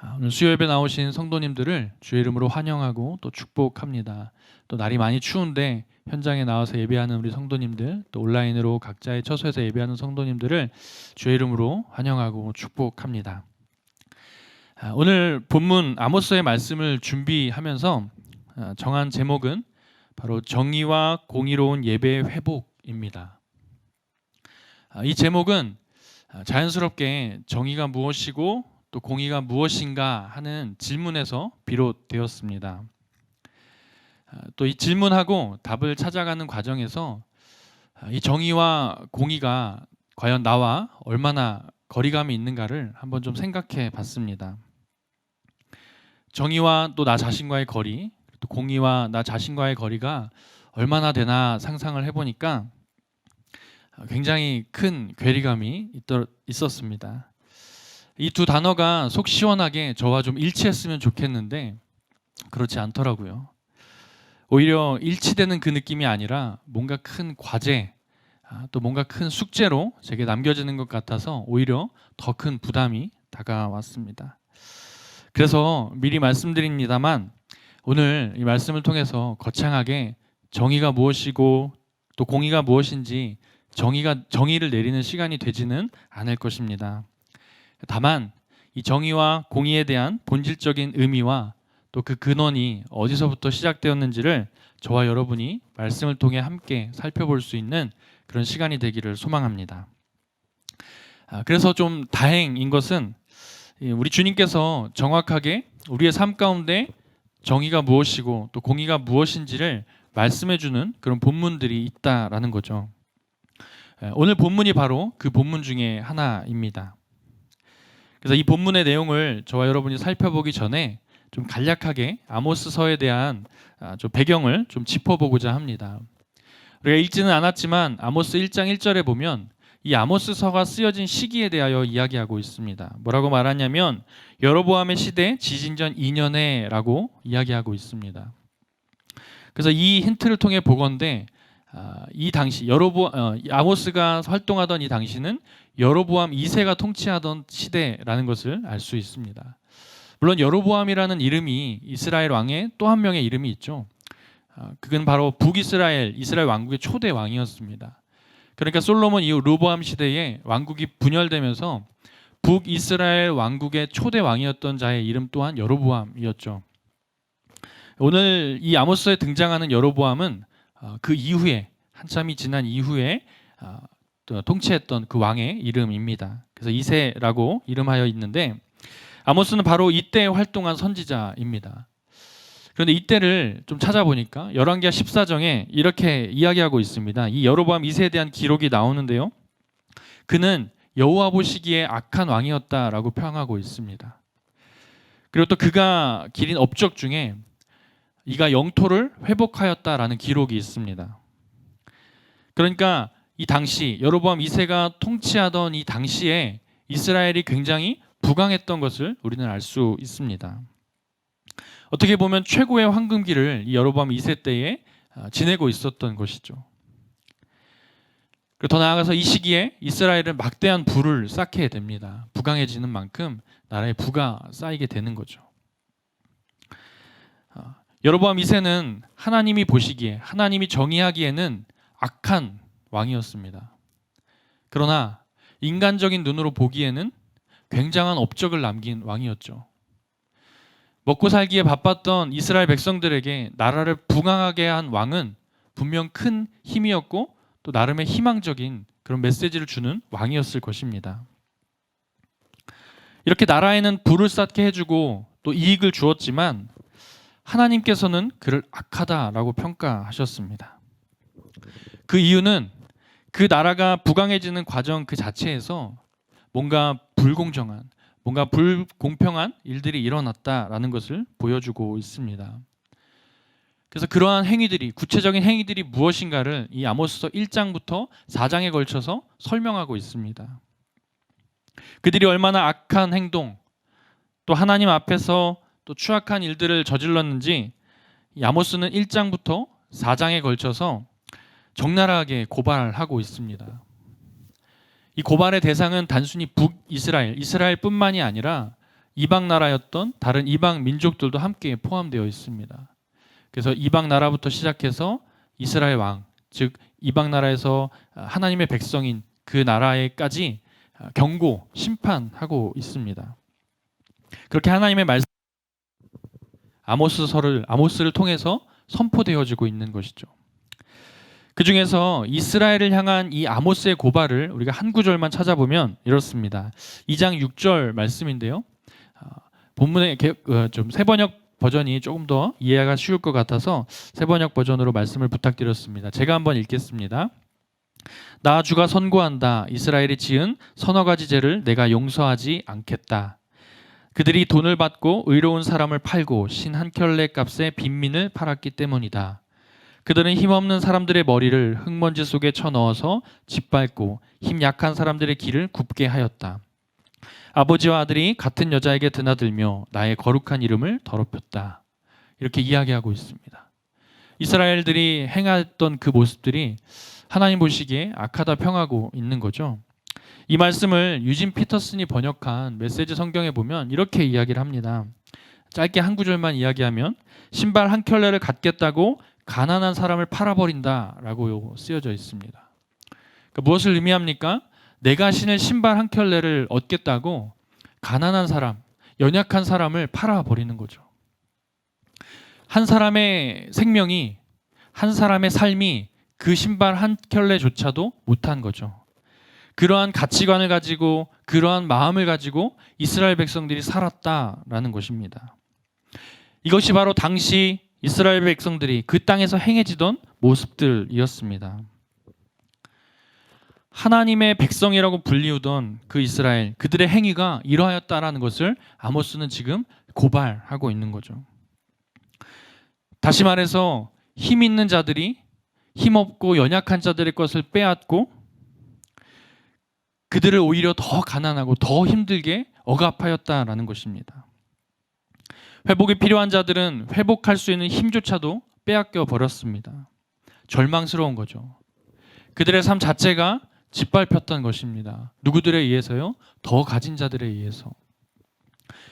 오늘 수요예배 나오신 성도님들을 주의 이름으로 환영하고 또 축복합니다. 또 날이 많이 추운데 현장에 나와서 예배하는 우리 성도님들, 또 온라인으로 각자의 처소에서 예배하는 성도님들을 주의 이름으로 환영하고 축복합니다. 오늘 본문 아모스의 말씀을 준비하면서 정한 제목은 바로 정의와 공의로운 예배 회복입니다. 이 제목은 자연스럽게 정의가 무엇이고 또 공의가 무엇인가 하는 질문에서 비롯되었습니다. 또 이 질문하고 답을 찾아가는 과정에서 이 정의와 공의가 과연 나와 얼마나 거리감이 있는가를 한번 좀 생각해 봤습니다. 정의와 또 나 자신과의 거리, 또 공의와 나 자신과의 거리가 얼마나 되나 상상을 해보니까 굉장히 큰 괴리감이 있었습니다. 이 두 단어가 속 시원하게 저와 좀 일치했으면 좋겠는데 그렇지 않더라고요. 오히려 일치되는 그 느낌이 아니라 뭔가 큰 과제, 또 뭔가 큰 숙제로 제게 남겨지는 것 같아서 오히려 더 큰 부담이 다가왔습니다. 그래서 미리 말씀드립니다만 오늘 이 말씀을 통해서 거창하게 정의가 무엇이고 또 공의가 무엇인지 정의를 내리는 시간이 되지는 않을 것입니다. 다만 이 정의와 공의에 대한 본질적인 의미와 또 그 근원이 어디서부터 시작되었는지를 저와 여러분이 말씀을 통해 함께 살펴볼 수 있는 그런 시간이 되기를 소망합니다. 그래서 좀 다행인 것은 우리 주님께서 정확하게 우리의 삶 가운데 정의가 무엇이고 또 공의가 무엇인지를 말씀해주는 그런 본문들이 있다라는 거죠. 오늘 본문이 바로 그 본문 중에 하나입니다. 그래서 이 본문의 내용을 저와 여러분이 살펴보기 전에 좀 간략하게 아모스서에 대한 좀 배경을 좀 짚어보고자 합니다. 우리가 읽지는 않았지만 아모스 1장 1절에 보면 이 아모스서가 쓰여진 시기에 대하여 이야기하고 있습니다. 뭐라고 말하냐면 여로보암의 시대 지진전 2년에라고 이야기하고 있습니다. 그래서 이 힌트를 통해 보건대 이 당시 아모스가 활동하던 이 당시는 여로보암 2세가 통치하던 시대라는 것을 알 수 있습니다. 물론 여로보암이라는 이름이 이스라엘 왕의 또 한 명의 이름이 있죠. 그건 바로 북이스라엘 왕국의 초대 왕이었습니다. 그러니까 솔로몬 이후 르호보암 시대에 왕국이 분열되면서 북이스라엘 왕국의 초대 왕이었던 자의 이름 또한 여로보암이었죠. 오늘 이 아모스에 등장하는 여로보암은 그 이후에 한참이 지난 이후에 통치했던 그 왕의 이름입니다. 그래서 2세라고 이름하여 있는데 아모스는 바로 이때 활동한 선지자입니다. 그런데 이때를 좀 찾아보니까 열왕기하 14정에 이렇게 이야기하고 있습니다. 이 여로보암 2세에 대한 기록이 나오는데요. 그는 여호와 보시기에 악한 왕이었다라고 평하고 있습니다. 그리고 또 그가 기린 업적 중에 이가 영토를 회복하였다라는 기록이 있습니다. 그러니까 이 당시 여로보암 2세가 통치하던 이 당시에 이스라엘이 굉장히 부강했던 것을 우리는 알 수 있습니다. 어떻게 보면 최고의 황금기를 이 여로보암 2세 때에 지내고 있었던 것이죠. 더 나아가서 이 시기에 이스라엘은 막대한 부를 쌓게 됩니다. 부강해지는 만큼 나라의 부가 쌓이게 되는 거죠. 여로보암 2세는 하나님이 보시기에 하나님이 정의하기에는 악한 왕이었습니다. 그러나 인간적인 눈으로 보기에는 굉장한 업적을 남긴 왕이었죠. 먹고 살기에 바빴던 이스라엘 백성들에게 나라를 부강하게 한 왕은 분명 큰 힘이었고 또 나름의 희망적인 그런 메시지를 주는 왕이었을 것입니다. 이렇게 나라에는 부를 쌓게 해주고 또 이익을 주었지만 하나님께서는 그를 악하다라고 평가하셨습니다. 그 이유는 그 나라가 부강해지는 과정 그 자체에서 뭔가 불공정한, 뭔가 불공평한 일들이 일어났다라는 것을 보여주고 있습니다. 그래서 그러한 행위들이, 구체적인 행위들이 무엇인가를 이 아모스서 1장부터 4장에 걸쳐서 설명하고 있습니다. 그들이 얼마나 악한 행동, 또 하나님 앞에서 또 추악한 일들을 저질렀는지 이 아모스는 1장부터 4장에 걸쳐서 적나라하게 고발하고 있습니다. 이 고발의 대상은 단순히 북이스라엘, 이스라엘뿐만이 아니라 이방 나라였던 다른 이방 민족들도 함께 포함되어 있습니다. 그래서 이방 나라부터 시작해서 이스라엘 왕, 즉 이방 나라에서 하나님의 백성인 그 나라에까지 경고, 심판하고 있습니다. 그렇게 하나님의 말씀 아모스를 통해서 선포되어지고 있는 것이죠. 그 중에서 이스라엘을 향한 이 아모스의 고발을 우리가 한 구절만 찾아보면 이렇습니다. 2장 6절 말씀인데요. 본문의 좀 새번역 버전이 조금 더 이해가 쉬울 것 같아서 새번역 버전으로 말씀을 부탁드렸습니다. 제가 한번 읽겠습니다. 나 주가 선고한다. 이스라엘이 지은 서너 가지 죄를 내가 용서하지 않겠다. 그들이 돈을 받고 의로운 사람을 팔고 신 한 켤레 값에 빈민을 팔았기 때문이다. 그들은 힘없는 사람들의 머리를 흙먼지 속에 쳐넣어서 짓밟고 힘 약한 사람들의 길을 굽게 하였다. 아버지와 아들이 같은 여자에게 드나들며 나의 거룩한 이름을 더럽혔다. 이렇게 이야기하고 있습니다. 이스라엘들이 행했던 그 모습들이 하나님 보시기에 악하다 평하고 있는 거죠. 이 말씀을 유진 피터슨이 번역한 메시지 성경에 보면 이렇게 이야기를 합니다. 짧게 한 구절만 이야기하면 신발 한 켤레를 갖겠다고 가난한 사람을 팔아버린다라고 쓰여져 있습니다. 그러니까 무엇을 의미합니까? 내가 신을 신발 한 켤레를 얻겠다고 가난한 사람, 연약한 사람을 팔아버리는 거죠. 한 사람의 생명이, 한 사람의 삶이 그 신발 한 켤레조차도 못한 거죠. 그러한 가치관을 가지고 그러한 마음을 가지고 이스라엘 백성들이 살았다라는 것입니다. 이것이 바로 당시 이스라엘 백성들이 그 땅에서 행해지던 모습들이었습니다. 하나님의 백성이라고 불리우던 그 이스라엘, 그들의 행위가 이러하였다라는 것을 아모스는 지금 고발하고 있는 거죠. 다시 말해서 힘 있는 자들이 힘없고 연약한 자들의 것을 빼앗고 그들을 오히려 더 가난하고 더 힘들게 억압하였다라는 것입니다. 회복이 필요한 자들은 회복할 수 있는 힘조차도 빼앗겨 버렸습니다. 절망스러운 거죠. 그들의 삶 자체가 짓밟혔던 것입니다. 누구들에 의해서요? 더 가진 자들에 의해서.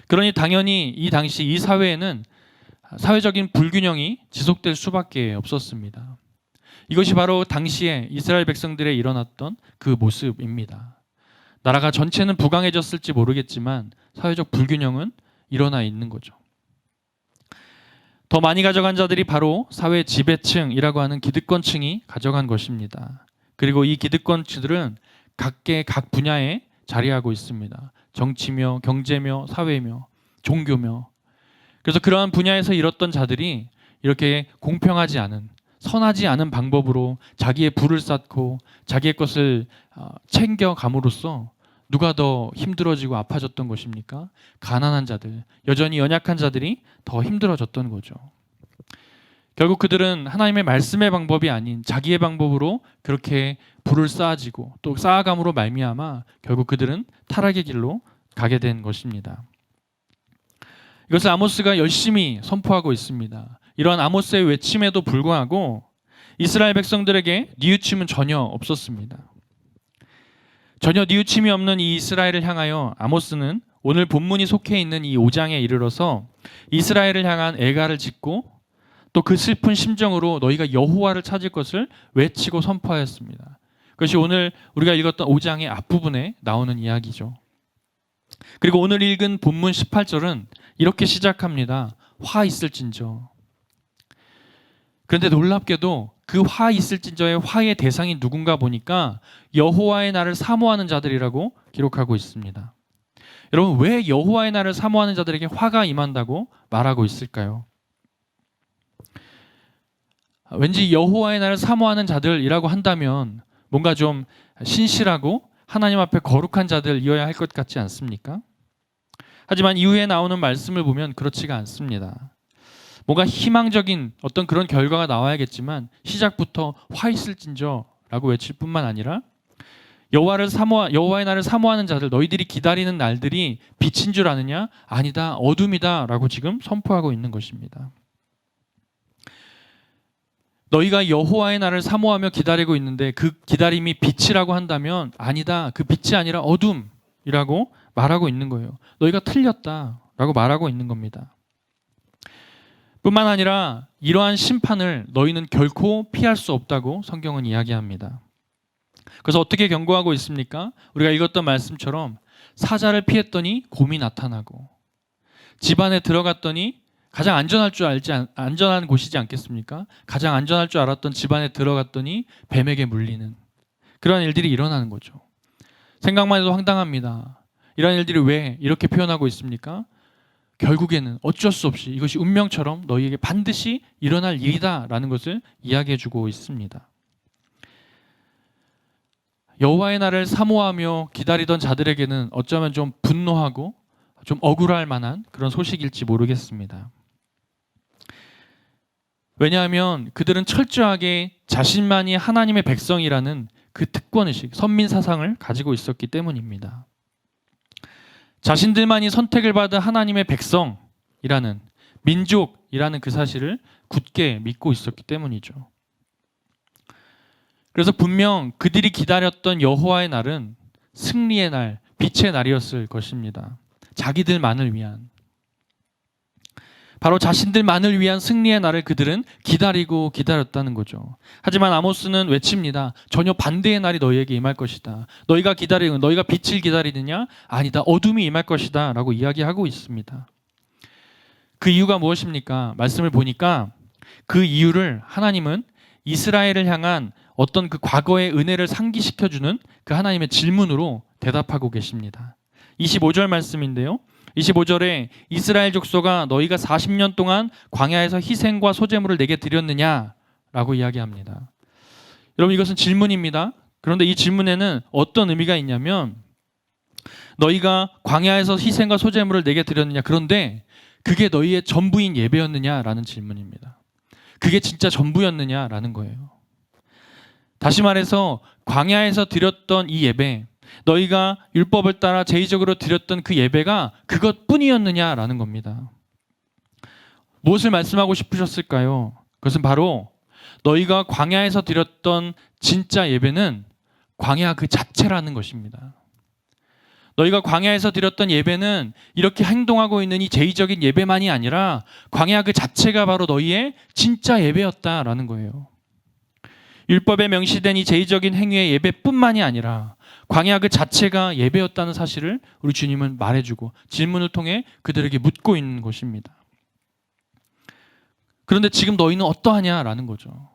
그러니 당연히 이 당시 이 사회에는 사회적인 불균형이 지속될 수밖에 없었습니다. 이것이 바로 당시에 이스라엘 백성들에 일어났던 그 모습입니다. 나라가 전체는 부강해졌을지 모르겠지만 사회적 불균형은 일어나 있는 거죠. 더 많이 가져간 자들이 바로 사회 지배층이라고 하는 기득권층이 가져간 것입니다. 그리고 이 기득권층들은 각 분야에 자리하고 있습니다. 정치며 경제며 사회며 종교며. 그래서 그러한 분야에서 일었던 자들이 이렇게 공평하지 않은, 선하지 않은 방법으로 자기의 부를 쌓고 자기의 것을 챙겨감으로써 누가 더 힘들어지고 아파졌던 것입니까? 가난한 자들, 여전히 연약한 자들이 더 힘들어졌던 거죠. 결국 그들은 하나님의 말씀의 방법이 아닌 자기의 방법으로 그렇게 부를 쌓아지고 또 쌓아감으로 말미암아 결국 그들은 타락의 길로 가게 된 것입니다. 이것을 아모스가 열심히 선포하고 있습니다. 이러한 아모스의 외침에도 불구하고 이스라엘 백성들에게 뉘우침은 전혀 없었습니다. 전혀 뉘우침이 없는 이 이스라엘을 향하여 아모스는 오늘 본문이 속해 있는 이 5장에 이르러서 이스라엘을 향한 애가를 짓고 또 그 슬픈 심정으로 너희가 여호와를 찾을 것을 외치고 선포하였습니다. 그것이 오늘 우리가 읽었던 5장의 앞부분에 나오는 이야기죠. 그리고 오늘 읽은 본문 18절은 이렇게 시작합니다. 화 있을진저. 그런데 놀랍게도 그 화 있을진저의 화의 대상이 누군가 보니까 여호와의 날을 사모하는 자들이라고 기록하고 있습니다. 여러분, 왜 여호와의 날을 사모하는 자들에게 화가 임한다고 말하고 있을까요? 왠지 여호와의 날을 사모하는 자들이라고 한다면 뭔가 좀 신실하고 하나님 앞에 거룩한 자들이어야 할 것 같지 않습니까? 하지만 이후에 나오는 말씀을 보면 그렇지가 않습니다. 뭔가 희망적인 어떤 그런 결과가 나와야겠지만 시작부터 화 있을진저라고 외칠 뿐만 아니라 여호와의 날을 사모하는 자들, 너희들이 기다리는 날들이 빛인 줄 아느냐? 아니다, 어둠이다라고 지금 선포하고 있는 것입니다. 너희가 여호와의 날을 사모하며 기다리고 있는데 그 기다림이 빛이라고 한다면 아니다, 그 빛이 아니라 어둠이라고 말하고 있는 거예요. 너희가 틀렸다. 라고 말하고 있는 겁니다. 뿐만 아니라 이러한 심판을 너희는 결코 피할 수 없다고 성경은 이야기합니다. 그래서 어떻게 경고하고 있습니까? 우리가 읽었던 말씀처럼 사자를 피했더니 곰이 나타나고 집안에 들어갔더니 가장 안전한 곳이지 않겠습니까? 가장 안전할 줄 알았던 집안에 들어갔더니 뱀에게 물리는 그런 일들이 일어나는 거죠. 생각만 해도 황당합니다. 이런 일들이 왜 이렇게 표현하고 있습니까? 결국에는 어쩔 수 없이 이것이 운명처럼 너희에게 반드시 일어날 일이다라는 것을 이야기해주고 있습니다. 여호와의 날을 사모하며 기다리던 자들에게는 어쩌면 좀 분노하고 좀 억울할 만한 그런 소식일지 모르겠습니다. 왜냐하면 그들은 철저하게 자신만이 하나님의 백성이라는 그 특권의식, 선민사상을 가지고 있었기 때문입니다. 자신들만이 선택을 받은 하나님의 백성이라는 민족이라는 그 사실을 굳게 믿고 있었기 때문이죠. 그래서 분명 그들이 기다렸던 여호와의 날은 승리의 날, 빛의 날이었을 것입니다. 자기들만을 위한, 바로 자신들만을 위한 승리의 날을 그들은 기다리고 기다렸다는 거죠. 하지만 아모스는 외칩니다. 전혀 반대의 날이 너희에게 임할 것이다. 너희가 빛을 기다리느냐? 아니다. 어둠이 임할 것이다. 라고 이야기하고 있습니다. 그 이유가 무엇입니까? 말씀을 보니까 그 이유를 하나님은 이스라엘을 향한 어떤 그 과거의 은혜를 상기시켜주는 그 하나님의 질문으로 대답하고 계십니다. 25절 말씀인데요. 25절에 이스라엘 족속아 너희가 40년 동안 광야에서 희생과 소제물을 내게 드렸느냐라고 이야기합니다. 여러분 이것은 질문입니다. 그런데 이 질문에는 어떤 의미가 있냐면 너희가 광야에서 희생과 소제물을 내게 드렸느냐, 그런데 그게 너희의 전부인 예배였느냐라는 질문입니다. 그게 진짜 전부였느냐라는 거예요. 다시 말해서 광야에서 드렸던 이 예배, 너희가 율법을 따라 제의적으로 드렸던 그 예배가 그것뿐이었느냐라는 겁니다. 무엇을 말씀하고 싶으셨을까요? 그것은 바로 너희가 광야에서 드렸던 진짜 예배는 광야 그 자체라는 것입니다. 너희가 광야에서 드렸던 예배는 이렇게 행동하고 있는 이 제의적인 예배만이 아니라 광야 그 자체가 바로 너희의 진짜 예배였다라는 거예요. 율법에 명시된 이 제의적인 행위의 예배뿐만이 아니라 광야 그 자체가 예배였다는 사실을 우리 주님은 말해주고 질문을 통해 그들에게 묻고 있는 것입니다. 그런데 지금 너희는 어떠하냐라는 거죠.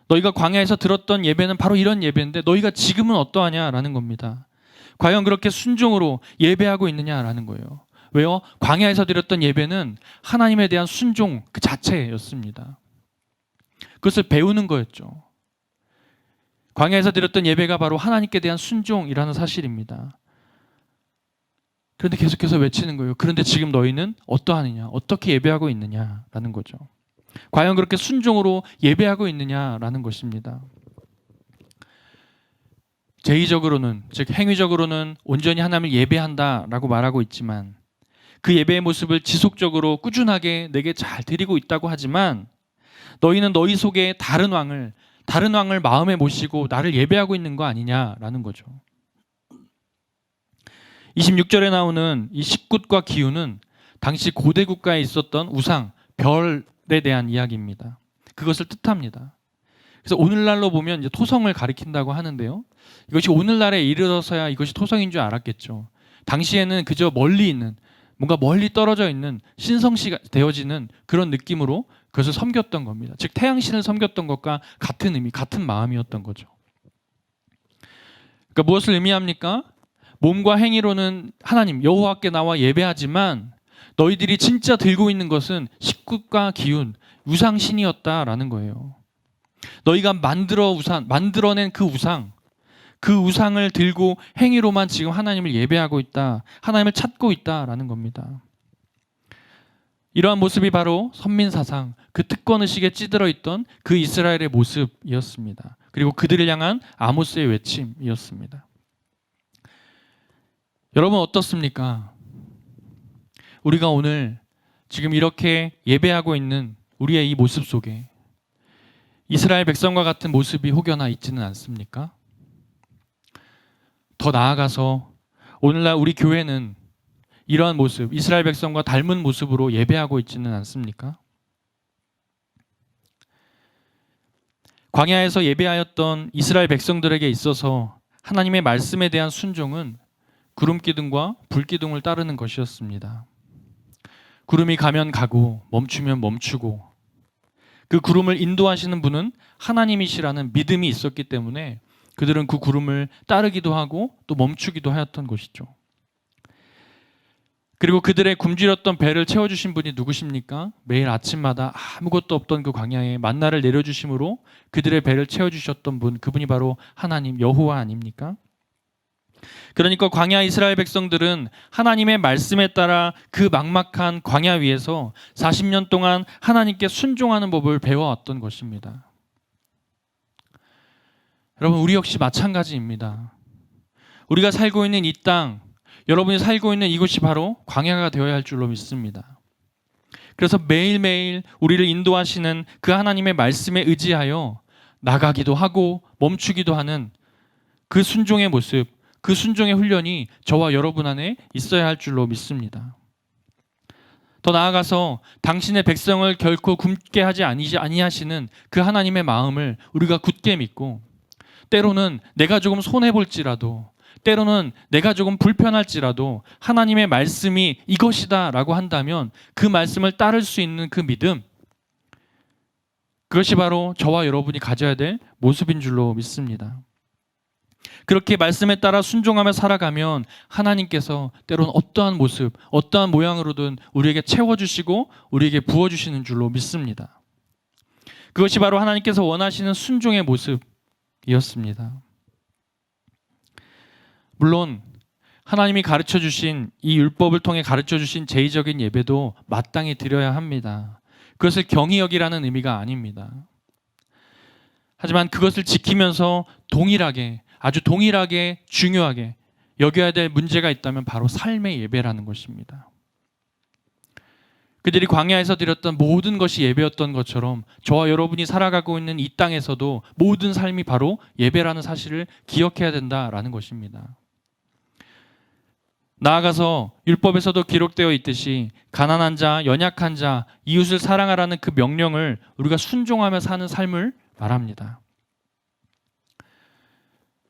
너희가 광야에서 들었던 예배는 바로 이런 예배인데 너희가 지금은 어떠하냐라는 겁니다. 과연 그렇게 순종으로 예배하고 있느냐라는 거예요. 왜요? 광야에서 드렸던 예배는 하나님에 대한 순종 그 자체였습니다. 그것을 배우는 거였죠. 광야에서 드렸던 예배가 바로 하나님께 대한 순종이라는 사실입니다. 그런데 계속해서 외치는 거예요. 그런데 지금 너희는 어떠하느냐? 어떻게 예배하고 있느냐라는 거죠. 과연 그렇게 순종으로 예배하고 있느냐라는 것입니다. 제의적으로는, 즉 행위적으로는 온전히 하나님을 예배한다라고 말하고 있지만 그 예배의 모습을 지속적으로 꾸준하게 내게 잘 드리고 있다고 하지만 너희는 너희 속에 다른 왕을 마음에 모시고 나를 예배하고 있는 거 아니냐라는 거죠. 26절에 나오는 이 식굿과 기후는 당시 고대 국가에 있었던 우상, 별에 대한 이야기입니다. 그것을 뜻합니다. 그래서 오늘날로 보면 이제 토성을 가리킨다고 하는데요. 이것이 오늘날에 이르러서야 이것이 토성인 줄 알았겠죠. 당시에는 그저 멀리 있는, 뭔가 멀리 떨어져 있는 신성시가 되어지는 그런 느낌으로 그것을 섬겼던 겁니다. 즉 태양신을 섬겼던 것과 같은 의미, 같은 마음이었던 거죠. 그러니까 무엇을 의미합니까? 몸과 행위로는 하나님 여호와께 나와 예배하지만 너희들이 진짜 들고 있는 것은 식굿과 기운, 우상신이었다라는 거예요. 너희가 만들어낸 그 우상을 들고 행위로만 지금 하나님을 예배하고 있다, 하나님을 찾고 있다라는 겁니다. 이러한 모습이 바로 선민사상, 그 특권의식에 찌들어 있던 그 이스라엘의 모습이었습니다. 그리고 그들을 향한 아모스의 외침이었습니다. 여러분 어떻습니까? 우리가 오늘 지금 이렇게 예배하고 있는 우리의 이 모습 속에 이스라엘 백성과 같은 모습이 혹여나 있지는 않습니까? 더 나아가서 오늘날 우리 교회는 이러한 모습, 이스라엘 백성과 닮은 모습으로 예배하고 있지는 않습니까? 광야에서 예배하였던 이스라엘 백성들에게 있어서 하나님의 말씀에 대한 순종은 구름 기둥과 불 기둥을 따르는 것이었습니다. 구름이 가면 가고 멈추면 멈추고, 그 구름을 인도하시는 분은 하나님이시라는 믿음이 있었기 때문에 그들은 그 구름을 따르기도 하고 또 멈추기도 하였던 것이죠. 그리고 그들의 굶주렸던 배를 채워주신 분이 누구십니까? 매일 아침마다 아무것도 없던 그 광야에 만나를 내려주심으로 그들의 배를 채워주셨던 분, 그분이 바로 하나님 여호와 아닙니까? 그러니까 광야 이스라엘 백성들은 하나님의 말씀에 따라 그 막막한 광야 위에서 40년 동안 하나님께 순종하는 법을 배워왔던 것입니다. 여러분, 우리 역시 마찬가지입니다. 우리가 살고 있는 이 땅, 여러분이 살고 있는 이곳이 바로 광야가 되어야 할 줄로 믿습니다. 그래서 매일매일 우리를 인도하시는 그 하나님의 말씀에 의지하여 나가기도 하고 멈추기도 하는 그 순종의 모습, 그 순종의 훈련이 저와 여러분 안에 있어야 할 줄로 믿습니다. 더 나아가서 당신의 백성을 결코 굶게 하지 아니하시는 그 하나님의 마음을 우리가 굳게 믿고, 때로는 내가 조금 손해볼지라도, 때로는 내가 조금 불편할지라도 하나님의 말씀이 이것이다 라고 한다면 그 말씀을 따를 수 있는 그 믿음, 그것이 바로 저와 여러분이 가져야 될 모습인 줄로 믿습니다. 그렇게 말씀에 따라 순종하며 살아가면 하나님께서 때로는 어떠한 모습, 어떠한 모양으로든 우리에게 채워주시고 우리에게 부어주시는 줄로 믿습니다. 그것이 바로 하나님께서 원하시는 순종의 모습이었습니다. 물론 하나님이 가르쳐주신 이 율법을 통해 가르쳐주신 제의적인 예배도 마땅히 드려야 합니다. 그것을 경히 여기라는 의미가 아닙니다. 하지만 그것을 지키면서 동일하게, 아주 동일하게 중요하게 여겨야 될 문제가 있다면 바로 삶의 예배라는 것입니다. 그들이 광야에서 드렸던 모든 것이 예배였던 것처럼 저와 여러분이 살아가고 있는 이 땅에서도 모든 삶이 바로 예배라는 사실을 기억해야 된다라는 것입니다. 나아가서 율법에서도 기록되어 있듯이 가난한 자, 연약한 자, 이웃을 사랑하라는 그 명령을 우리가 순종하며 사는 삶을 말합니다.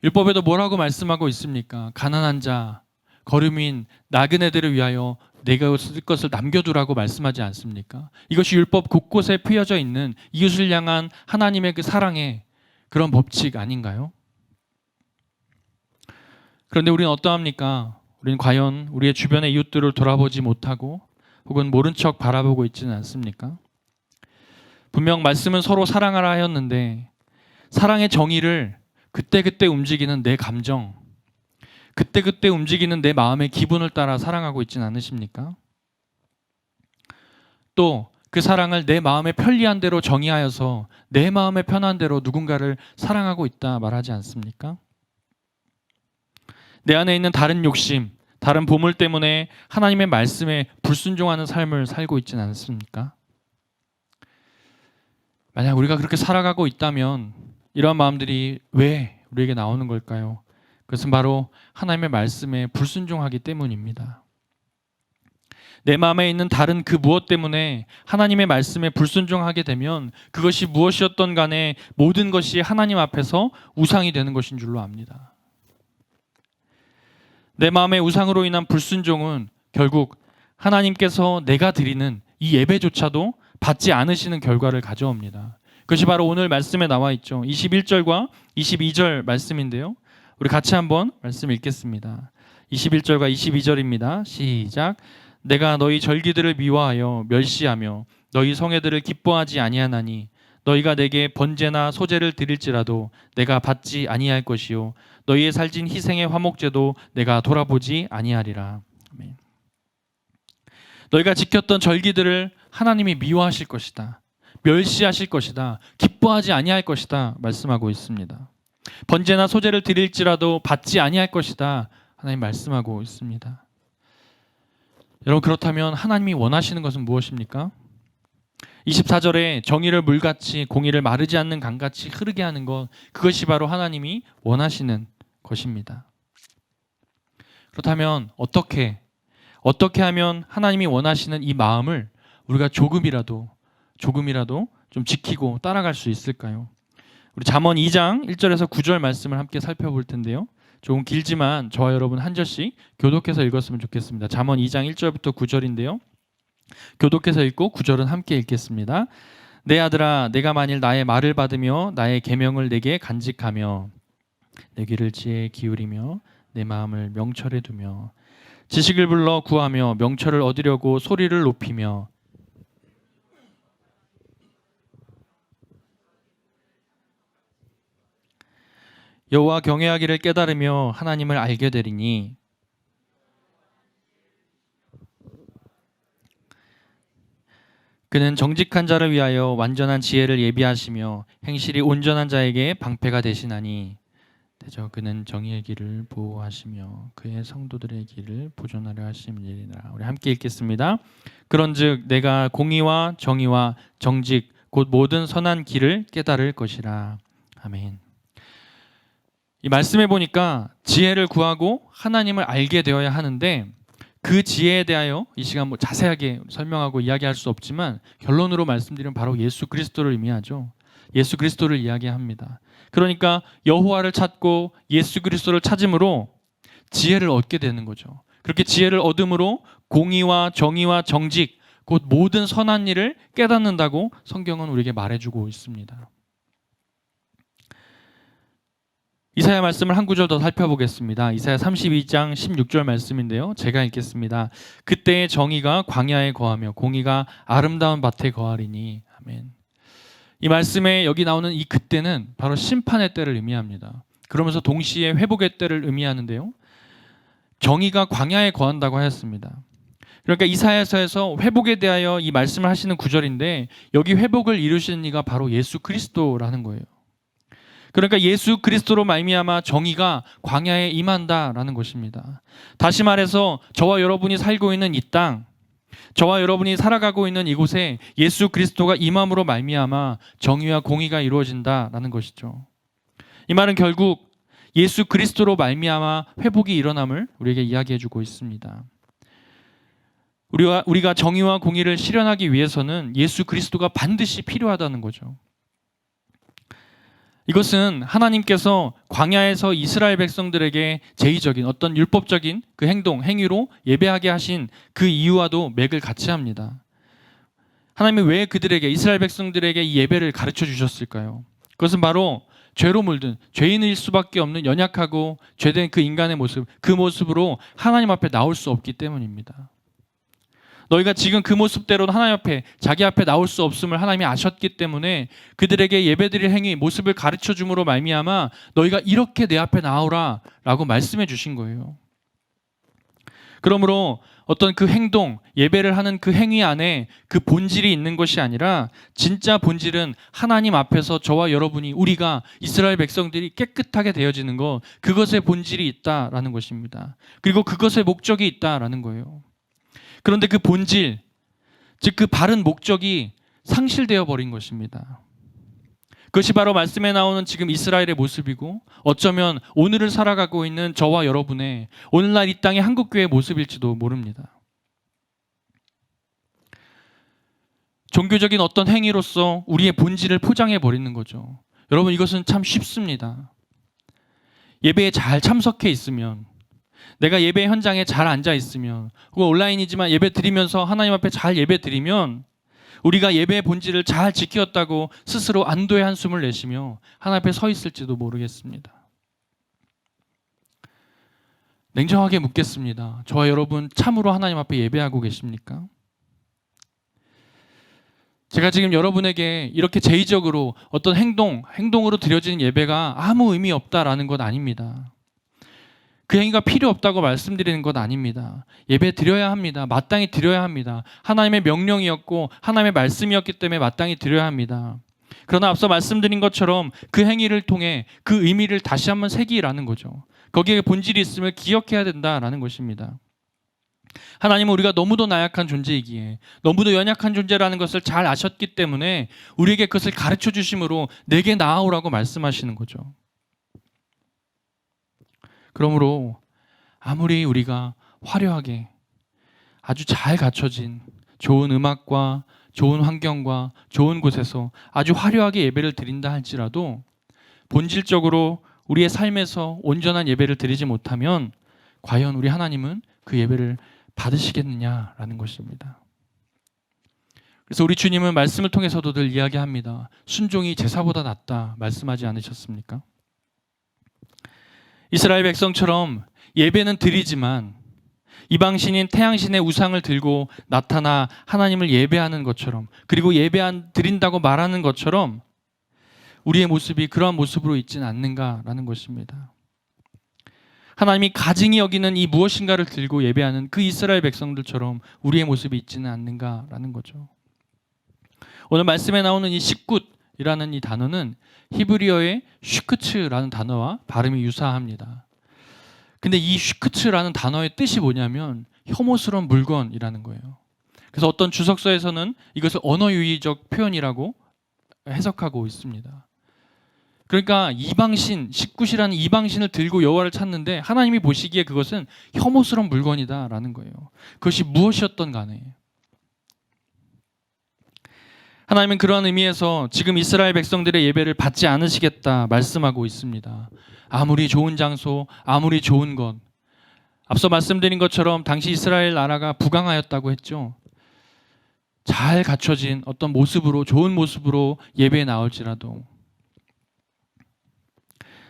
율법에도 뭐라고 말씀하고 있습니까? 가난한 자, 거류민, 나그네들을 위하여 내가 쓸 것을 남겨두라고 말씀하지 않습니까? 이것이 율법 곳곳에 피어져 있는 이웃을 향한 하나님의 그 사랑의 그런 법칙 아닌가요? 그런데 우리는 어떠합니까? 우리는 과연 우리의 주변의 이웃들을 돌아보지 못하고 혹은 모른 척 바라보고 있지는 않습니까? 분명 말씀은 서로 사랑하라 하였는데 사랑의 정의를 그때그때 움직이는 내 감정, 그때그때 움직이는 내 마음의 기분을 따라 사랑하고 있지는 않으십니까? 또 그 사랑을 내 마음에 편리한 대로 정의하여서 내 마음에 편한 대로 누군가를 사랑하고 있다 말하지 않습니까? 내 안에 있는 다른 욕심, 다른 보물 때문에 하나님의 말씀에 불순종하는 삶을 살고 있지는 않습니까? 만약 우리가 그렇게 살아가고 있다면 이러한 마음들이 왜 우리에게 나오는 걸까요? 그것은 바로 하나님의 말씀에 불순종하기 때문입니다. 내 마음에 있는 다른 그 무엇 때문에 하나님의 말씀에 불순종하게 되면 그것이 무엇이었던 간에 모든 것이 하나님 앞에서 우상이 되는 것인 줄로 압니다. 내 마음의 우상으로 인한 불순종은 결국 하나님께서 내가 드리는 이 예배조차도 받지 않으시는 결과를 가져옵니다. 그것이 바로 오늘 말씀에 나와 있죠. 21절과 22절 말씀인데요. 우리 같이 한번 말씀 읽겠습니다. 21절과 22절입니다. 시작. 내가 너희 절기들을 미워하여 멸시하며 너희 성회들을 기뻐하지 아니하나니 너희가 내게 번제나 소제를 드릴지라도 내가 받지 아니할 것이요 너희의 살진 희생의 화목제도 내가 돌아보지 아니하리라. 아멘. 너희가 지켰던 절기들을 하나님이 미워하실 것이다. 멸시하실 것이다. 기뻐하지 아니할 것이다. 말씀하고 있습니다. 번제나 소제를 드릴지라도 받지 아니할 것이다. 하나님 말씀하고 있습니다. 여러분, 그렇다면 하나님이 원하시는 것은 무엇입니까? 24절에 정의를 물같이 공의를 마르지 않는 강같이 흐르게 하는 것, 그것이 바로 하나님이 원하시는 것입니다. 그렇다면 어떻게 어떻게 하면 하나님이 원하시는 이 마음을 우리가 조금이라도 좀 지키고 따라갈 수 있을까요? 우리 잠언 2장 1절에서 9절 말씀을 함께 살펴볼 텐데요. 조금 길지만 저와 여러분 한 절씩 교독해서 읽었으면 좋겠습니다. 잠언 2장 1절부터 9절인데요. 교독해서 읽고 9절은 함께 읽겠습니다. 내 아들아, 내가 만일 나의 말을 받으며 나의 계명을 내게 간직하며 내 귀를 지혜에 기울이며 내 마음을 명철에 두며 지식을 불러 구하며 명철을 얻으려고 소리를 높이며 여호와 경외하기를 깨달으며 하나님을 알게 되리니 그는 정직한 자를 위하여 완전한 지혜를 예비하시며 행실이 온전한 자에게 방패가 되시나니 대저 그는 정의의 길을 보호하시며 그의 성도들의 길을 보존하려 하심이니라. 우리 함께 읽겠습니다. 그런즉 내가 공의와 정의와 정직 곧 모든 선한 길을 깨달을 것이라. 아멘. 이 말씀해 보니까 지혜를 구하고 하나님을 알게 되어야 하는데 그 지혜에 대하여 이 시간 자세하게 설명하고 이야기할 수 없지만 결론으로 말씀드리면 바로 예수 그리스도를 의미하죠. 예수 그리스도를 이야기합니다. 그러니까 여호와를 찾고 예수 그리스도를 찾음으로 지혜를 얻게 되는 거죠. 그렇게 지혜를 얻음으로 공의와 정의와 정직 곧 모든 선한 일을 깨닫는다고 성경은 우리에게 말해주고 있습니다. 이사야 말씀을 한 구절 더 살펴보겠습니다. 이사야 32장 16절 말씀인데요. 제가 읽겠습니다. 그때의 정의가 광야에 거하며 공의가 아름다운 밭에 거하리니. 아멘. 이 말씀에 여기 나오는 이 그때는 바로 심판의 때를 의미합니다. 그러면서 동시에 회복의 때를 의미하는데요. 정의가 광야에 거한다고 하였습니다. 그러니까 이사야서에서 회복에 대하여 이 말씀을 하시는 구절인데 여기 회복을 이루시는 이가 바로 예수 그리스도라는 거예요. 그러니까 예수 그리스도로 말미암아 정의가 광야에 임한다라는 것입니다. 다시 말해서 저와 여러분이 살고 있는 이 땅, 저와 여러분이 살아가고 있는 이곳에 예수 그리스도가 임함으로 말미암아 정의와 공의가 이루어진다라는 것이죠. 이 말은 결국 예수 그리스도로 말미암아 회복이 일어남을 우리에게 이야기해주고 있습니다. 우리가 정의와 공의를 실현하기 위해서는 예수 그리스도가 반드시 필요하다는 거죠. 이것은 하나님께서 광야에서 이스라엘 백성들에게 제의적인 어떤 율법적인 그 행위로 예배하게 하신 그 이유와도 맥을 같이 합니다. 하나님이 왜 그들에게, 이스라엘 백성들에게 이 예배를 가르쳐 주셨을까요? 그것은 바로 죄로 물든 죄인일 수밖에 없는 연약하고 죄된 그 인간의 모습, 그 모습으로 하나님 앞에 나올 수 없기 때문입니다. 너희가 지금 그 모습대로 하나님 앞에, 자기 앞에 나올 수 없음을 하나님이 아셨기 때문에 그들에게 예배드릴 행위, 모습을 가르쳐 줌으로 말미암아 너희가 이렇게 내 앞에 나오라 라고 말씀해 주신 거예요. 그러므로 어떤 그 행동, 예배를 하는 그 행위 안에 그 본질이 있는 것이 아니라 진짜 본질은 하나님 앞에서 저와 여러분이, 우리가, 이스라엘 백성들이 깨끗하게 되어지는 것, 그것의 본질이 있다라는 것입니다. 그리고 그것의 목적이 있다라는 거예요. 그런데 그 본질, 즉 그 바른 목적이 상실되어 버린 것입니다. 그것이 바로 말씀에 나오는 지금 이스라엘의 모습이고 어쩌면 오늘을 살아가고 있는 저와 여러분의 오늘날 이 땅의 한국교회의 모습일지도 모릅니다. 종교적인 어떤 행위로서 우리의 본질을 포장해 버리는 거죠. 여러분, 이것은 참 쉽습니다. 예배에 잘 참석해 있으면, 내가 예배 현장에 잘 앉아 있으면, 혹은 온라인이지만 예배 드리면서 하나님 앞에 잘 예배 드리면 우리가 예배의 본질을 잘 지켰다고 스스로 안도의 한숨을 내쉬며 하나님 앞에 서 있을지도 모르겠습니다. 냉정하게 묻겠습니다. 저와 여러분 참으로 하나님 앞에 예배하고 계십니까? 제가 지금 여러분에게 이렇게 제의적으로 어떤 행동으로 드려지는 예배가 아무 의미 없다라는 것 아닙니다. 그 행위가 필요 없다고 말씀드리는 것 아닙니다. 예배 드려야 합니다. 마땅히 드려야 합니다. 하나님의 명령이었고 하나님의 말씀이었기 때문에 마땅히 드려야 합니다. 그러나 앞서 말씀드린 것처럼 그 행위를 통해 그 의미를 다시 한번 새기라는 거죠. 거기에 본질이 있음을 기억해야 된다라는 것입니다. 하나님은 우리가 너무도 나약한 존재이기에, 너무도 연약한 존재라는 것을 잘 아셨기 때문에 우리에게 그것을 가르쳐 주심으로 내게 나아오라고 말씀하시는 거죠. 그러므로 아무리 우리가 화려하게 아주 잘 갖춰진 좋은 음악과 좋은 환경과 좋은 곳에서 아주 화려하게 예배를 드린다 할지라도 본질적으로 우리의 삶에서 온전한 예배를 드리지 못하면 과연 우리 하나님은 그 예배를 받으시겠느냐라는 것입니다. 그래서 우리 주님은 말씀을 통해서도 늘 이야기합니다. 순종이 제사보다 낫다 말씀하지 않으셨습니까? 이스라엘 백성처럼 예배는 드리지만 이방신인 태양신의 우상을 들고 나타나 하나님을 예배하는 것처럼, 그리고 드린다고 말하는 것처럼 우리의 모습이 그러한 모습으로 있지는 않는가라는 것입니다. 하나님이 가증히 여기는 이 무엇인가를 들고 예배하는 그 이스라엘 백성들처럼 우리의 모습이 있지는 않는가라는 거죠. 오늘 말씀에 나오는 이 식굿이라는 이 단어는 히브리어의 슈크츠라는 단어와 발음이 유사합니다. 근데 이 슈크츠라는 단어의 뜻이 뭐냐면 혐오스러운 물건이라는 거예요. 그래서 어떤 주석서에서는 이것을 언어유희적 표현이라고 해석하고 있습니다. 그러니까 이방신, 식굿이라는 이방신을 들고 여호와를 찾는데 하나님이 보시기에 그것은 혐오스러운 물건이다라는 거예요. 그것이 무엇이었던 간에. 하나님은 그러한 의미에서 지금 이스라엘 백성들의 예배를 받지 않으시겠다 말씀하고 있습니다. 아무리 좋은 장소, 아무리 좋은 것. 앞서 말씀드린 것처럼 당시 이스라엘 나라가 부강하였다고 했죠. 잘 갖춰진 어떤 모습으로, 좋은 모습으로 예배에 나올지라도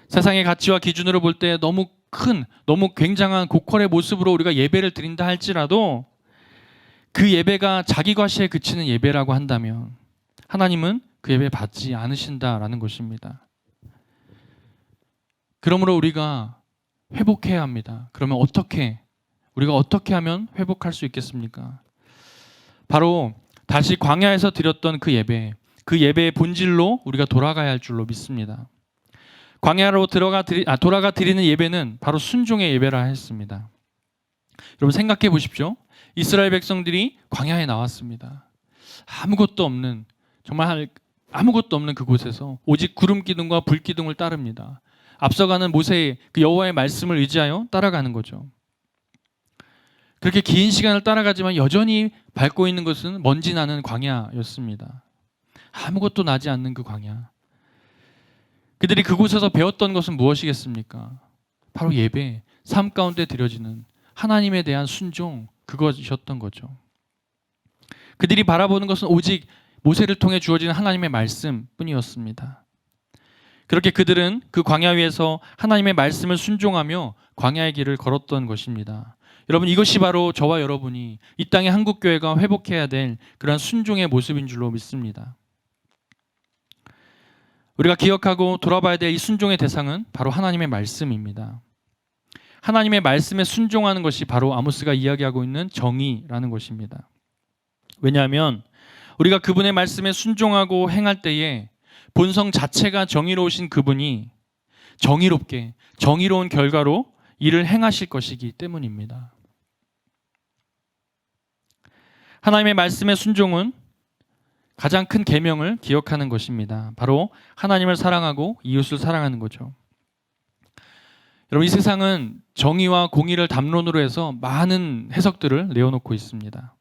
세상의 가치와 기준으로 볼 때 너무 큰, 너무 굉장한 고퀄의 모습으로 우리가 예배를 드린다 할지라도 그 예배가 자기 과시에 그치는 예배라고 한다면 하나님은 그 예배 받지 않으신다라는 것입니다. 그러므로 우리가 회복해야 합니다. 그러면 우리가 어떻게 하면 회복할 수 있겠습니까? 바로 다시 광야에서 드렸던 그 예배의 본질로 우리가 돌아가야 할 줄로 믿습니다. 광야로 돌아가 드리는 예배는 바로 순종의 예배라 했습니다. 여러분 생각해 보십시오. 이스라엘 백성들이 광야에 나왔습니다. 정말 아무것도 없는 그곳에서 오직 구름 기둥과 불 기둥을 따릅니다. 앞서가는 모세의 그 여호와의 말씀을 의지하여 따라가는 거죠. 그렇게 긴 시간을 따라가지만 여전히 밟고 있는 것은 먼지 나는 광야였습니다. 아무것도 나지 않는 그 광야. 그들이 그곳에서 배웠던 것은 무엇이겠습니까? 바로 예배, 삶 가운데 드려지는 하나님에 대한 순종, 그것이었던 거죠. 그들이 바라보는 것은 오직 모세를 통해 주어지는 하나님의 말씀뿐이었습니다. 그렇게 그들은 그 광야 위에서 하나님의 말씀을 순종하며 광야의 길을 걸었던 것입니다. 여러분 이것이 바로 저와 여러분이 이 땅의 한국교회가 회복해야 될 그런 순종의 모습인 줄로 믿습니다. 우리가 기억하고 돌아봐야 될 이 순종의 대상은 바로 하나님의 말씀입니다. 하나님의 말씀에 순종하는 것이 바로 아모스가 이야기하고 있는 정의라는 것입니다. 왜냐하면 우리가 그분의 말씀에 순종하고 행할 때에 본성 자체가 정의로우신 그분이 정의롭게 정의로운 결과로 일을 행하실 것이기 때문입니다. 하나님의 말씀의 순종은 가장 큰 계명을 기억하는 것입니다. 바로 하나님을 사랑하고 이웃을 사랑하는 거죠. 여러분 이 세상은 정의와 공의를 담론으로 해서 많은 해석들을 내어놓고 있습니다.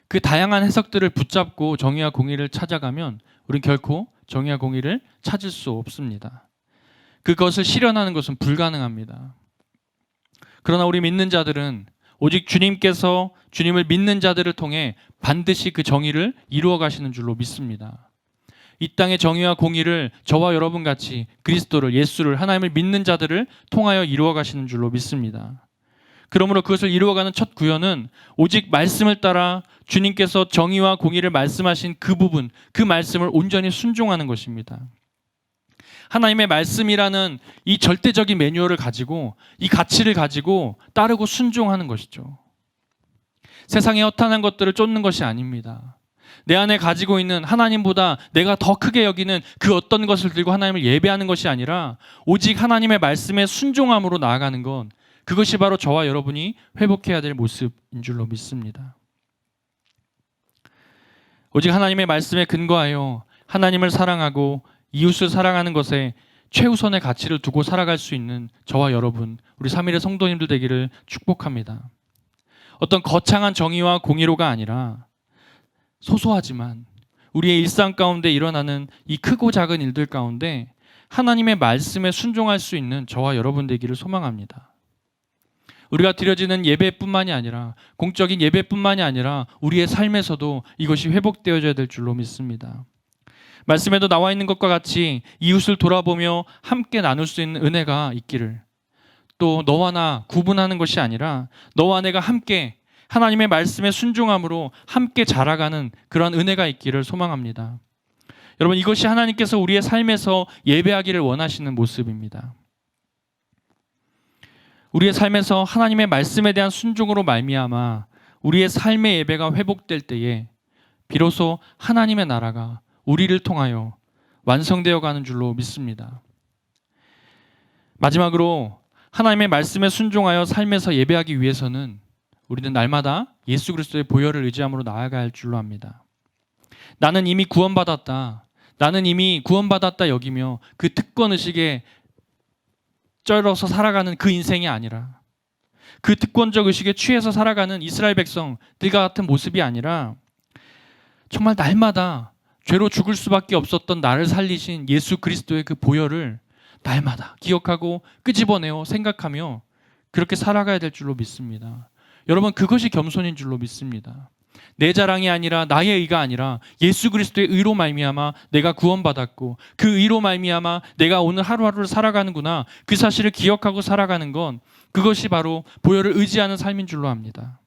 그 다양한 해석들을 붙잡고 정의와 공의를 찾아가면 우리는 결코 정의와 공의를 찾을 수 없습니다. 그것을 실현하는 것은 불가능합니다. 그러나 우리 믿는 자들은 오직 주님께서 주님을 믿는 자들을 통해 반드시 그 정의를 이루어 가시는 줄로 믿습니다. 이 땅의 정의와 공의를 저와 여러분 같이 그리스도를, 예수를, 하나님을 믿는 자들을 통하여 이루어 가시는 줄로 믿습니다. 그러므로 그것을 이루어가는 첫 구현은 오직 말씀을 따라 주님께서 정의와 공의를 말씀하신 그 부분, 그 말씀을 온전히 순종하는 것입니다. 하나님의 말씀이라는 이 절대적인 매뉴얼을 가지고 이 가치를 가지고 따르고 순종하는 것이죠. 세상의 허탄한 것들을 쫓는 것이 아닙니다. 내 안에 가지고 있는 하나님보다 내가 더 크게 여기는 그 어떤 것을 들고 하나님을 예배하는 것이 아니라 오직 하나님의 말씀에 순종함으로 나아가는 것, 그것이 바로 저와 여러분이 회복해야 될 모습인 줄로 믿습니다. 오직 하나님의 말씀에 근거하여 하나님을 사랑하고 이웃을 사랑하는 것에 최우선의 가치를 두고 살아갈 수 있는 저와 여러분, 우리 3일의 성도님들 되기를 축복합니다. 어떤 거창한 정의와 공의로가 아니라 소소하지만 우리의 일상 가운데 일어나는 이 크고 작은 일들 가운데 하나님의 말씀에 순종할 수 있는 저와 여러분 되기를 소망합니다. 우리가 드려지는 예배뿐만이 아니라 공적인 예배뿐만이 아니라 우리의 삶에서도 이것이 회복되어져야 될 줄로 믿습니다. 말씀에도 나와 있는 것과 같이 이웃을 돌아보며 함께 나눌 수 있는 은혜가 있기를, 또 너와 나 구분하는 것이 아니라 너와 내가 함께 하나님의 말씀에 순종함으로 함께 자라가는 그런 은혜가 있기를 소망합니다. 여러분, 이것이 하나님께서 우리의 삶에서 예배하기를 원하시는 모습입니다. 우리의 삶에서 하나님의 말씀에 대한 순종으로 말미암아 우리의 삶의 예배가 회복될 때에 비로소 하나님의 나라가 우리를 통하여 완성되어 가는 줄로 믿습니다. 마지막으로 하나님의 말씀에 순종하여 삶에서 예배하기 위해서는 우리는 날마다 예수 그리스도의 보혈을 의지함으로 나아가야 할 줄로 압니다. 나는 이미 구원받았다, 나는 이미 구원받았다 여기며 그 특권의식에 쩔어서 살아가는 그 인생이 아니라, 그 특권적 의식에 취해서 살아가는 이스라엘 백성들과 같은 모습이 아니라 정말 날마다 죄로 죽을 수밖에 없었던 나를 살리신 예수 그리스도의 그 보혈을 날마다 기억하고 끄집어내어 생각하며 그렇게 살아가야 될 줄로 믿습니다. 여러분, 그것이 겸손인 줄로 믿습니다. 내 자랑이 아니라 나의 의가 아니라 예수 그리스도의 의로 말미암아 내가 구원받았고 그 의로 말미암아 내가 오늘 하루하루를 살아가는구나, 그 사실을 기억하고 살아가는 건 그것이 바로 보혈을 의지하는 삶인 줄로 압니다.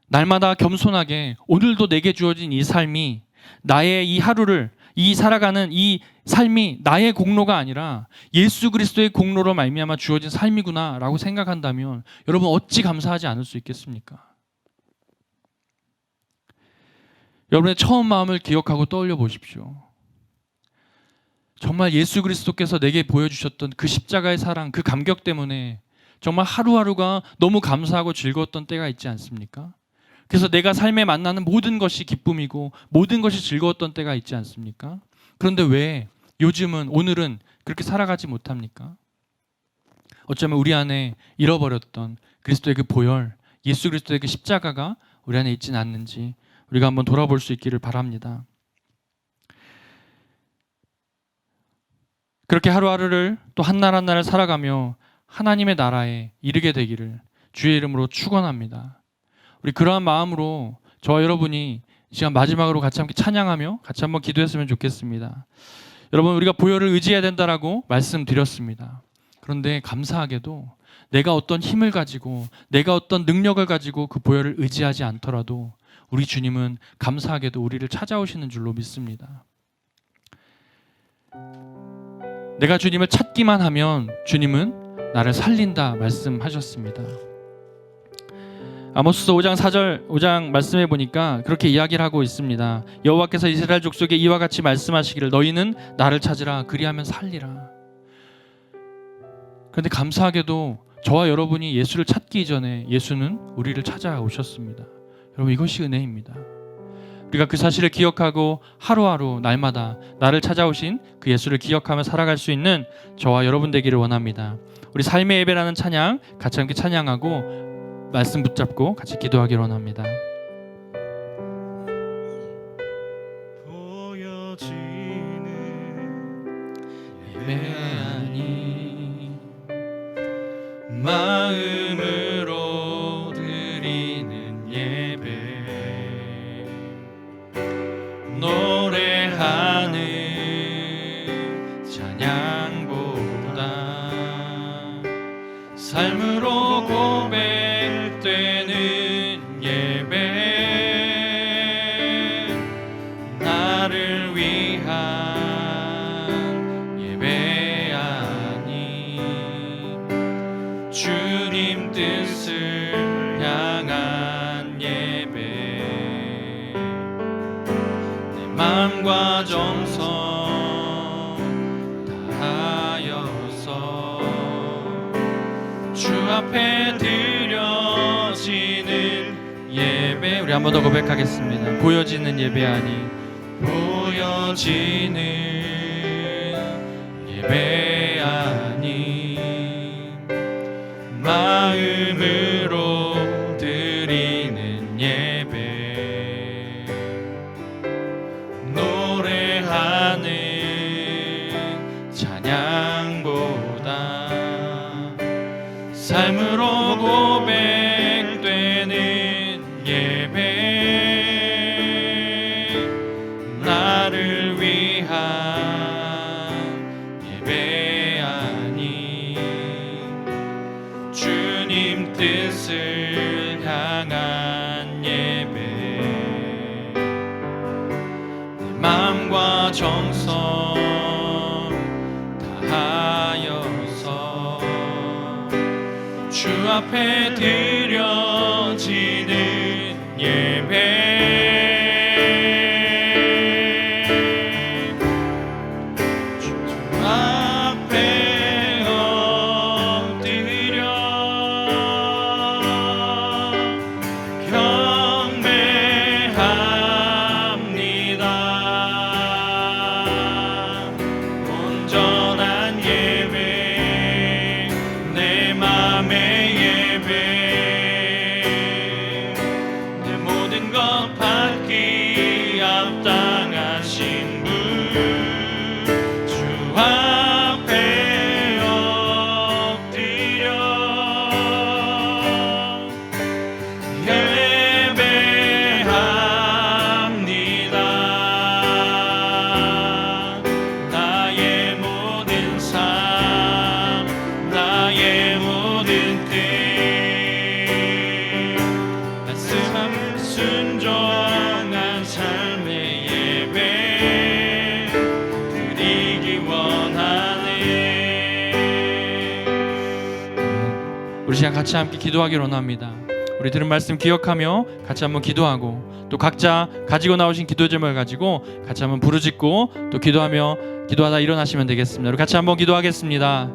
날마다 겸손하게 오늘도 내게 주어진 이 삶이, 나의 이 하루를, 이 살아가는 이 삶이 나의 공로가 아니라 예수 그리스도의 공로로 말미암아 주어진 삶이구나 라고 생각한다면 여러분, 어찌 감사하지 않을 수 있겠습니까? 여러분의 처음 마음을 기억하고 떠올려 보십시오. 정말 예수 그리스도께서 내게 보여주셨던 그 십자가의 사랑, 그 감격 때문에 정말 하루하루가 너무 감사하고 즐거웠던 때가 있지 않습니까? 그래서 내가 삶에 만나는 모든 것이 기쁨이고 모든 것이 즐거웠던 때가 있지 않습니까? 그런데 왜 요즘은, 오늘은 그렇게 살아가지 못합니까? 어쩌면 우리 안에 잃어버렸던 그리스도의 그 보혈, 예수 그리스도의 그 십자가가 우리 안에 있지는 않는지 우리가 한번 돌아볼 수 있기를 바랍니다. 그렇게 하루하루를 또 한 날 한 날을 살아가며 하나님의 나라에 이르게 되기를 주의 이름으로 축원합니다. 우리 그러한 마음으로 저와 여러분이 이 시간 마지막으로 같이 함께 찬양하며 같이 한번 기도했으면 좋겠습니다. 여러분, 우리가 보혈을 의지해야 된다라고 말씀드렸습니다. 그런데 감사하게도 내가 어떤 힘을 가지고 내가 어떤 능력을 가지고 그 보혈을 의지하지 않더라도 우리 주님은 감사하게도 우리를 찾아오시는 줄로 믿습니다. 내가 주님을 찾기만 하면 주님은 나를 살린다 말씀하셨습니다. 아모스서 5장 4절 5장 말씀해 보니까 그렇게 이야기를 하고 있습니다. 여호와께서 이스라엘 족속에 이와 같이 말씀하시기를 너희는 나를 찾으라 그리하면 살리라. 그런데 감사하게도 저와 여러분이 예수를 찾기 이전에 예수는 우리를 찾아오셨습니다. 여러분, 이것이 은혜입니다. 우리가 그 사실을 기억하고 하루하루 날마다 나를 찾아오신 그 예수를 기억하며 살아갈 수 있는 저와 여러분 되기를 원합니다. 우리 삶의 예배라는 찬양 같이 함께 찬양하고 말씀 붙잡고 같이 기도하기를 원합니다. 보여지는 예배 아니 마음으로 드리는 예배, 노래하는 찬양보다 삶으로 고백되는 예배, 나를 위한 예배 아니 주님 뜻을 향한 예배, 내 마음과 정성 다하여서 주 앞에 드려지는 예배. 우리 한 번 더 고백하겠습니다. 보여지는 예배 아니 보여지는 예배 아니 마음 드리는 예배, 나를 위한 예배 아니 주님 뜻을 향한 예배, 내 마음과 정성 다하여서 주 앞에 드려지는 예배, 주 앞에 엎드려 경배합니다. 온전한 예배, 내 맘의 예배, 내 모든 것 받기 합당하신 분, 주 앞에 엎드려 예배합니다. 나의 모든 삶, 나의 모든 뜻, 말씀 순종한 삶의 예배 드리기 원하네. 우리 시간 같이 함께 기도하기로 원합니다. 우리 들은 말씀 기억하며 같이 한번 기도하고, 또 각자 가지고 나오신 기도 제목을 가지고 같이 한번 부르짖고 또 기도하다 일어나시면 되겠습니다. 우리 같이 한번 기도하겠습니다.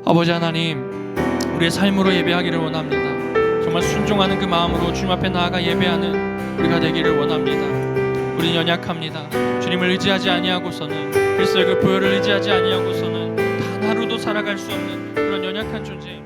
아버지 하나님, 우리의 삶으로 예배하기를 원합니다. 정말 순종하는 그 마음으로 주님 앞에 나아가 예배하는 우리가 되기를 원합니다. 우리는 연약합니다. 주님을 의지하지 아니하고서는, 그리스도의 그 보혈을 의지하지 아니하고서는 단 하루도 살아갈 수 없는 그런 연약한 존재입니다.